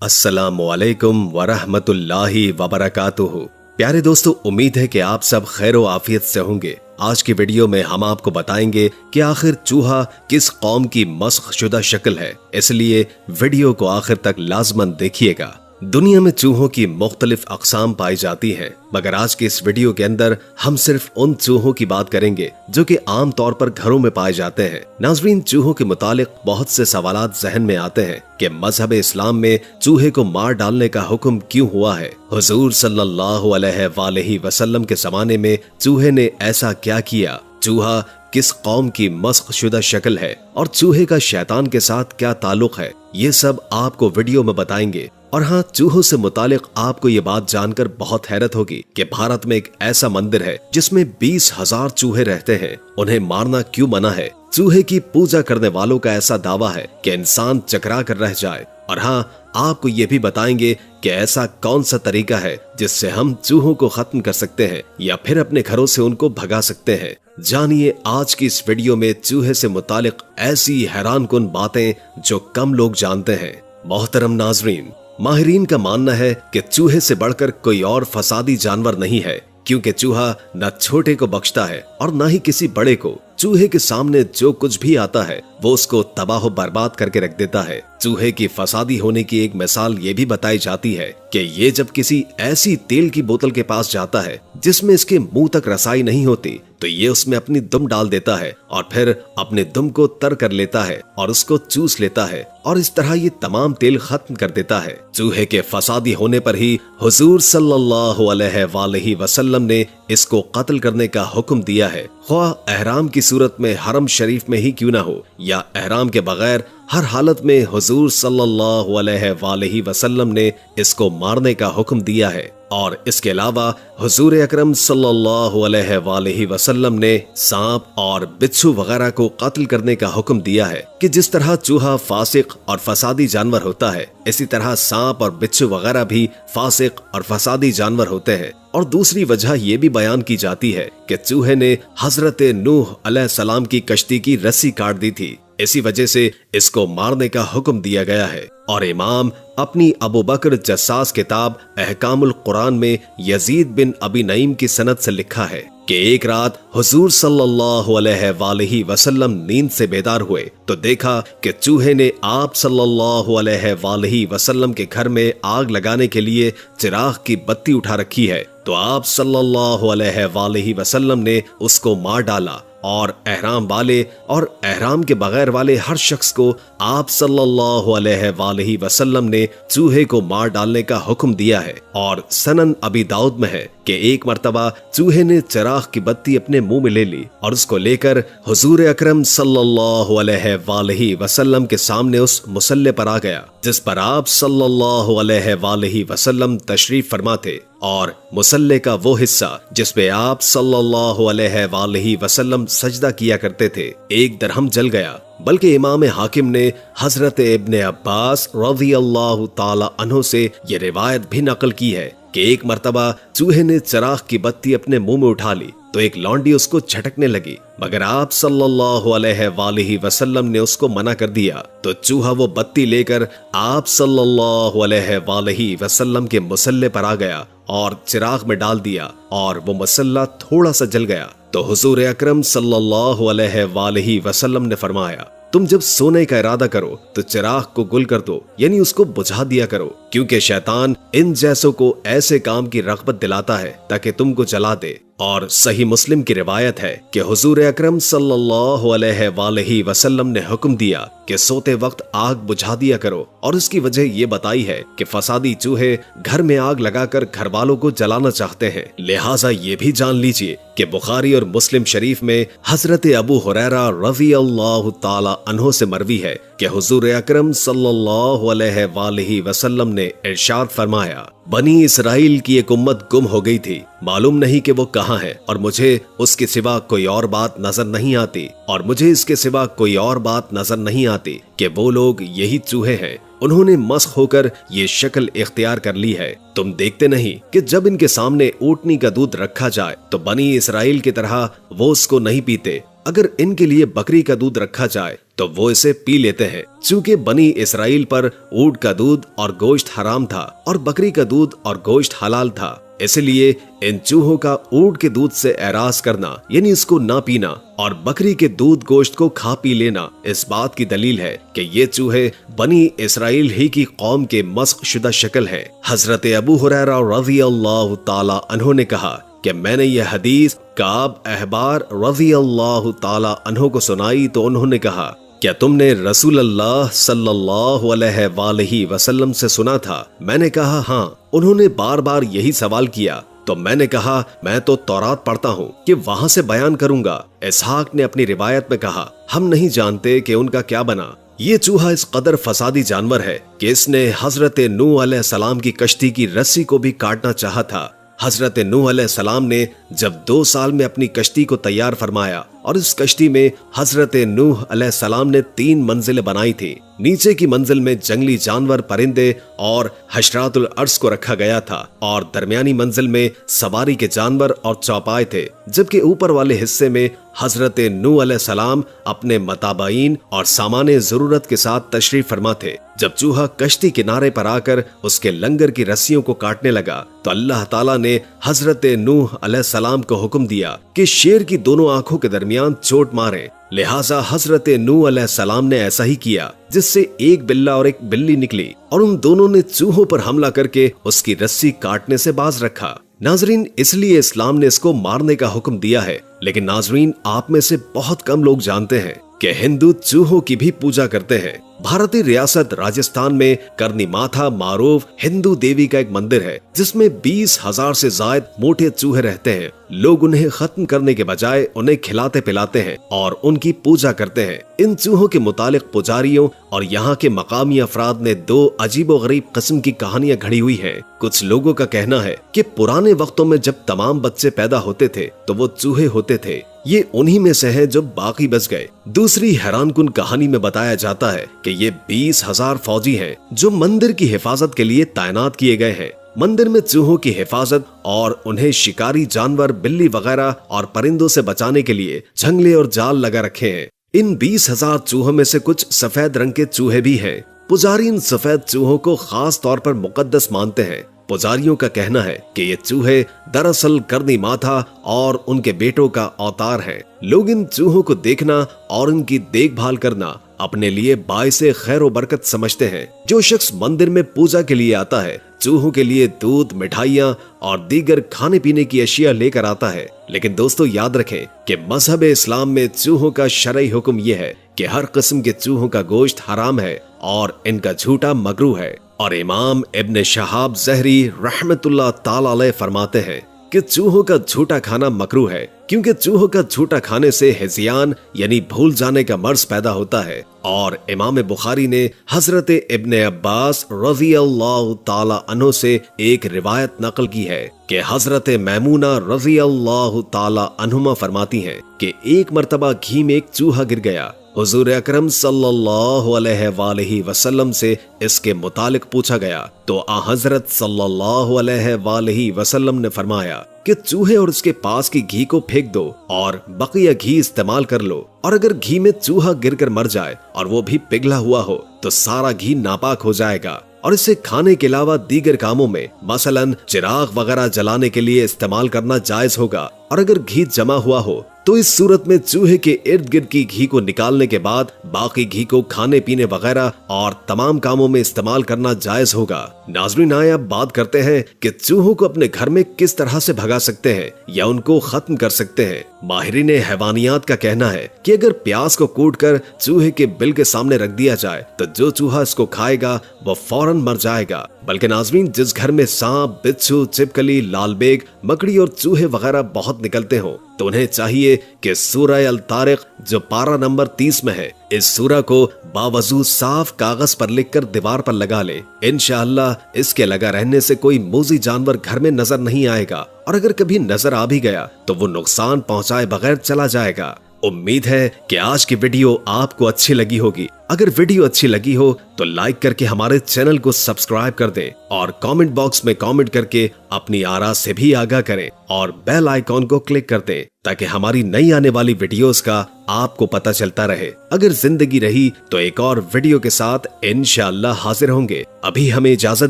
अस्सलामुअलैकुम वरहमतुल्लाहि वबरकातुहू। प्यारे दोस्तों, उम्मीद है कि आप सब खैर व आफियत से होंगे। आज की वीडियो में हम आपको बताएंगे कि आखिर चूहा किस कौम की मस्ख शुदा शक्ल है, इसलिए वीडियो को आखिर तक लाजमन देखिएगा। दुनिया में चूहों की मुख्तलिफ अक़साम पाई जाती हैं, मगर आज के इस वीडियो के अंदर हम सिर्फ उन चूहों की बात करेंगे जो कि आम तौर पर घरों में पाए जाते हैं। नाज़रीन, चूहों के मुतालिक बहुत से सवालात ज़हन में आते हैं कि मजहब इस्लाम में चूहे को मार डालने का हुक्म क्यों हुआ है। हुजूर सल्लल्लाहु अलैहि वसल्लम के ज़माने में चूहे ने ऐसा क्या किया, चूहा किस कौम की मस्ख शुदा शक्ल है और चूहे का शैतान के साथ क्या ताल्लुक है, ये सब आपको वीडियो में बताएंगे। और हाँ, चूहों से मुतालिक आपको ये बात जानकर बहुत हैरत होगी कि भारत में एक ऐसा मंदिर है जिसमें 20,000 चूहे रहते हैं। उन्हें मारना क्यों मना है? चूहे की पूजा करने वालों का ऐसा दावा है कि इंसान चकरा कर रह जाए। और हाँ, आपको ये भी बताएंगे कि ऐसा कौन सा तरीका है जिससे हम चूहों को खत्म कर सकते हैं या फिर अपने घरों से उनको भगा सकते हैं। जानिए आज की इस वीडियो में चूहे से मुतालिक ऐसी हैरानकुन बातें जो कम लोग जानते हैं। मोहतरम नाजरीन, माहिरीन का मानना है कि चूहे से बढ़कर कोई और फसादी जानवर नहीं है, क्योंकि चूहा न छोटे को बख्शता है और न ही किसी बड़े को। चूहे के सामने जो कुछ भी आता है वो उसको तबाह बर्बाद करके रख देता है। चूहे की फसादी होने की एक मिसाल ये भी बताई जाती है कि ये जब किसी ऐसी तेल की बोतल के पास जाता है जिसमें इसके मुंह तक रसाई नहीं होती, तो ये उसमें अपनी दुम डाल देता है और फिर अपने दुम को तर कर लेता है और उसको चूस लेता है और इस तरह ये तमाम तेल खत्म कर देता है। चूहे के फसादी होने पर ही हुजूर सल्लल्लाहु अलैहि वसल्लम ने इसको कत्ल करने का हुक्म दिया है, ख्वाह एहराम की सूरत में हरम शरीफ में ही क्यों ना हो या एहराम के बगैर। हर हालत में हुजूर सल्लल्लाहु अलैहि वसल्लम ने इसको मारने का हुक्म दिया है। और इसके अलावा हुजूर अकरम सल्लल्लाहु अलैहि वसल्लम ने सांप और बिच्छू वगैरह को कत्ल करने का हुक्म दिया है कि जिस तरह चूहा फासिक और फसादी जानवर होता है, इसी तरह सांप और बिच्छू वगैरह भी फासिक और फसादी जानवर होते हैं। और दूसरी वजह यह भी बयान की जाती है कि चूहे ने हजरत नूह अलैहिस्सलाम की कश्ती की रस्सी काट दी थी, इसी वजह से इसको मारने का हुक्म दिया गया है। और इमाम अपनी अबू बकर जस्सास किताब अहकामुल कुरान में यजीद बिन अबी नईम की सनद से लिखा है कि एक रात हुजूर सल्लल्लाहु अलैहि वसल्लम नींद से बेदार हुए तो देखा कि चूहे ने आप सल्लल्लाहु अलैहि वसल्लम के घर में आग लगाने के लिए चिराग की बत्ती उठा रखी है। तो आप सल्लल्लाहु अलैहि वसल्लम ने उसको मार डाला और एहराम वाले और एहराम के बगैर वाले हर शख्स को आप सल्लल्लाहु अलैहि वसल्लम ने चूहे को मार डालने का हुक्म दिया है। और सनन अबी दाऊद में है कि एक मर्तबा चूहे ने चिराग की बत्ती अपने मुंह में ले ली और उसको लेकर हुजूर अकरम सल्लल्लाहु अलैहि वसल्लम के सामने उस मुसल्ले पर आ गया जिस पर आप सल्लल्लाहु अलैहि वसल्लम तशरीफ फरमा थे। और मुसल्ले का वो हिस्सा जिसपे आप सल्लल्लाहु अलैहि वसल्लम सजदा किया करते थे, एक दरहम जल गया। बल्कि इमाम हाकिम ने हजरत इब्ने अब्बास रज़ियल्लाहु ताला अन्हु से ये रिवायत भी नकल की है कि एक मर्तबा चूहे ने चिराग की बत्ती अपने मुंह में उठा ली तो एक लौंडी उसको झटकने लगी, मगर आप सल्लल्लाहु अलैहि वसल्लम ने उसको मना कर दिया। तो चूहा वो बत्ती लेकर आप सल्लल्लाहु अलैहि वसल्लम के मुसल्ले पर आ गया और चिराग में डाल दिया और वो मुसल्ला थोड़ा सा जल गया। तो हुजूर अकरम सल्लल्लाहु अलैहि वसल्लम ने फरमाया, तुम जब सोने का इरादा करो तो चिराग को गुल कर दो, यानी उसको बुझा दिया करो, क्योंकि शैतान इन जैसों को ऐसे काम की रग़बत दिलाता है ताकि तुमको जला दे। और सही मुस्लिम की रिवायत है कि हुजूर अकरम सल्लल्लाहु अलैहि वसल्लम ने हुक्म दिया कि सोते वक्त आग बुझा दिया करो, और उसकी वजह ये बताई है कि फसादी चूहे घर में आग लगाकर घर वालों को जलाना चाहते हैं। लिहाजा ये भी जान लीजिए कि बुखारी और मुस्लिम शरीफ में हजरत अबू हुरैरा रज़ियल्लाहु ताला अन्हु से मरवी है कि हुजूर अकरम सल्लल्लाहु अलैहि वसल्लम ने इरशाद फरमाया, बनी इसराइल की एक उम्मत गुम हो गई थी, मालूम नहीं कि वो कहाँ है, और मुझे उसके सिवा कोई और बात नजर नहीं आती, और मुझे इसके सिवा कोई और बात नजर नहीं आती कि वो लोग यही चूहे हैं। उन्होंने मस्ख होकर ये शक्ल इख्तियार कर ली है। तुम देखते नहीं कि जब इनके सामने ऊँटनी का दूध रखा जाए तो बनी इसराइल की तरह वो उसको नहीं पीते, अगर इनके लिए बकरी का दूध रखा जाए तो वो इसे पी लेते हैं। चूंकि बनी इसराइल पर ऊंट का दूध और गोश्त हराम था और बकरी का दूध और गोश्त हलाल था, इसलिए इन चूहों का ऊंट के दूध से एराज करना यानी इसको ना पीना और बकरी के दूध गोश्त को खा पी लेना इस बात की दलील है कि ये चूहे बनी इसराइल ही की कौम के मस्ख शुदा शक्ल है। हजरत अबू हुरैरा रज़ियल्लाहु ताला अन्हु ने कहा कि मैंने यह हदीस काब अहबार रज़ियल्लाहु ताला अन्हु को सुनाई तो उन्होंने कहा, क्या तुमने रसूल अल्लाह सल्लल्लाहु अलैहि वसल्लम से सुना था? मैंने कहा हाँ। उन्होंने बार बार यही सवाल किया तो मैंने कहा मैं तो तौरात पढ़ता हूँ कि वहाँ से बयान करूंगा। इसहाक ने अपनी रिवायत में कहा, हम नहीं जानते कि उनका क्या बना। ये चूहा इस कदर फसादी जानवर है कि इसने हजरत नूह अलैहिस्सलाम की कश्ती की रस्सी को भी काटना चाहा था। हजरत नूह अलैहिस्सलाम ने जब 2 साल में अपनी कश्ती को तैयार फरमाया और इस कश्ती में हजरत नूह अलैहिस्सलाम ने 3 मंजिलें बनाई थी। नीचे की मंजिल में जंगली जानवर, परिंदे और हशरातुल अर्श को रखा गया था और दरमियानी मंजिल में सवारी के जानवर और चौपाए थे, जबकि ऊपर वाले हिस्से में हजरत नूह अलैहिस्सलाम अपने मताबाइन और सामाने जरूरत के साथ तशरीफ फरमा थे। जब चूहा कश्ती किनारे पर आकर उसके लंगर की रस्सियों को काटने लगा तो अल्लाह ताला ने हजरत नूह अलैहिस्सलाम को हुक्म दिया कि शेर की दोनों आंखों के दरमियान चोट मारे। लिहाजा हजरत नूह अलैहिस्सलाम ने ऐसा ही किया, जिससे एक बिल्ला और एक बिल्ली निकली और उन दोनों ने चूहों पर हमला करके उसकी रस्सी काटने से बाज रखा। नाजरीन, इसलिए इस्लाम ने इसको मारने का हुक्म दिया है। लेकिन नाजरीन, आप में से बहुत कम लोग जानते हैं कि हिंदू चूहों की भी पूजा करते हैं। भारतीय रियासत राजस्थान में करनी माथा मारूफ हिंदू देवी का एक मंदिर है, जिसमें 20,000 से ज्यादा मोटे चूहे रहते हैं। लोग उन्हें खत्म करने के बजाय उन्हें खिलाते पिलाते हैं और उनकी पूजा करते हैं। इन चूहों के मुतालिक पुजारियों और यहाँ के मकामी अफराद ने 2 अजीबोगरीब किस्म की कहानियां घड़ी हुई हैं। कुछ लोगों का कहना है कि पुराने वक्तों में जब तमाम बच्चे पैदा होते थे तो वो चूहे होते थे। ये उन्हीं में से है जो बाकी बच गए। दूसरी हैरानकुन कहानी में बताया जाता है कि ये 20,000 फौजी हैं जो मंदिर की हिफाजत के लिए तैनात किए गए हैं। मंदिर में चूहों की हिफाजत और उन्हें शिकारी जानवर, बिल्ली वगैरह और परिंदों से बचाने के लिए झंगले और जाल लगा रखे हैं। इन 20,000 चूहों में से कुछ सफेद रंग के चूहे भी हैं। पुजारी इन सफेद चूहों को खास तौर पर मुकद्दस मानते हैं। पुजारियों का कहना है कि ये चूहे दरअसल करनी माथा और उनके बेटों का अवतार हैं। लोग इन चूहों को देखना और इनकी देखभाल करना अपने लिए बाइसे खैर व बरकत समझते हैं। जो शख्स मंदिर में पूजा के लिए आता है, चूहों के लिए दूध, मिठाइयाँ और दीगर खाने पीने की अशिया लेकर आता है। लेकिन दोस्तों, याद रखें कि मजहब इस्लाम में चूहों का शरई हुक्म यह है कि हर किस्म के चूहों का गोश्त हराम है और इनका झूठा मकरूह है। और इमाम इब्न शहाब ज़हरी रहमतुल्लाह ताला अलैह फरमाते हैं कि चूहों का झूठा खाना मकरूह है, क्योंकि चूहों का झूठा खाने से हिज़ियान यानी भूल जाने का मर्ज पैदा होता है। और इमाम बुखारी ने हजरत इब्न अब्बास रज़ियल्लाहु ताला अन्हु से एक रिवायत नकल की है कि हजरत मैमूना रज़ियल्लाहु ताला अन्हुमा फरमाती हैं कि एक मर्तबा घी में एक चूहा गिर गया। हुजूर अकरम सल्लल्लाहु अलैहि वसल्लम से इसके मुतालिक पूछा गया तो हजरत सल्लल्लाहु अलैहि वसल्लम ने फरमाया कि चूहे और उसके पास की घी को फेंक दो और बकिया घी इस्तेमाल कर लो। और अगर घी में चूहा गिरकर मर जाए और वो भी पिघला हुआ हो तो सारा घी नापाक हो जाएगा और इसे खाने के अलावा दीगर कामों में मसलन चिराग वगैरह जलाने के लिए इस्तेमाल करना जायज होगा। और अगर घी जमा हुआ हो तो इस सूरत में चूहे के इर्द गिर्द की घी को निकालने के बाद बाकी घी को खाने पीने वगैरह और तमाम कामों में इस्तेमाल करना जायज होगा। नाज़रीन, आइए अब बात करते हैं कि चूहों को अपने घर में किस तरह से भगा सकते हैं या उनको खत्म कर सकते हैं। माहिरीन हैवानियात का कहना है कि अगर प्याज को कूट कर चूहे के बिल के सामने रख दिया जाए तो जो चूहा इसको खाएगा वो फौरन मर जाएगा। बल्कि नाज़रीन, जिस घर में सांप, बिच्छू, छिपकली, लालबेग, मकड़ी और चूहे वगैरह बहुत निकलते हो तो उन्हें चाहिए कि सूरह अल तारिक जो पारा नंबर 30 में है, इस सूरह को बावजू साफ कागज पर लिखकर दीवार पर लगा ले। इंशाअल्लाह इसके लगा रहने से कोई मूजी जानवर घर में नजर नहीं आएगा और अगर कभी नजर आ भी गया तो वो नुकसान पहुंचाए बगैर चला जाएगा। उम्मीद है कि आज की वीडियो आपको अच्छी लगी होगी। अगर वीडियो अच्छी लगी हो तो लाइक करके हमारे चैनल को सब्सक्राइब कर दें और कमेंट बॉक्स में कमेंट करके अपनी आरा से भी आगाह करें और बेल आइकॉन को क्लिक कर दें ताकि हमारी नई आने वाली वीडियोस का आपको पता चलता रहे। अगर जिंदगी रही तो एक और वीडियो के साथ इंशाअल्लाह हाजिर होंगे। अभी हमें इजाजत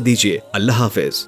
दीजिए। अल्लाह हाफिज।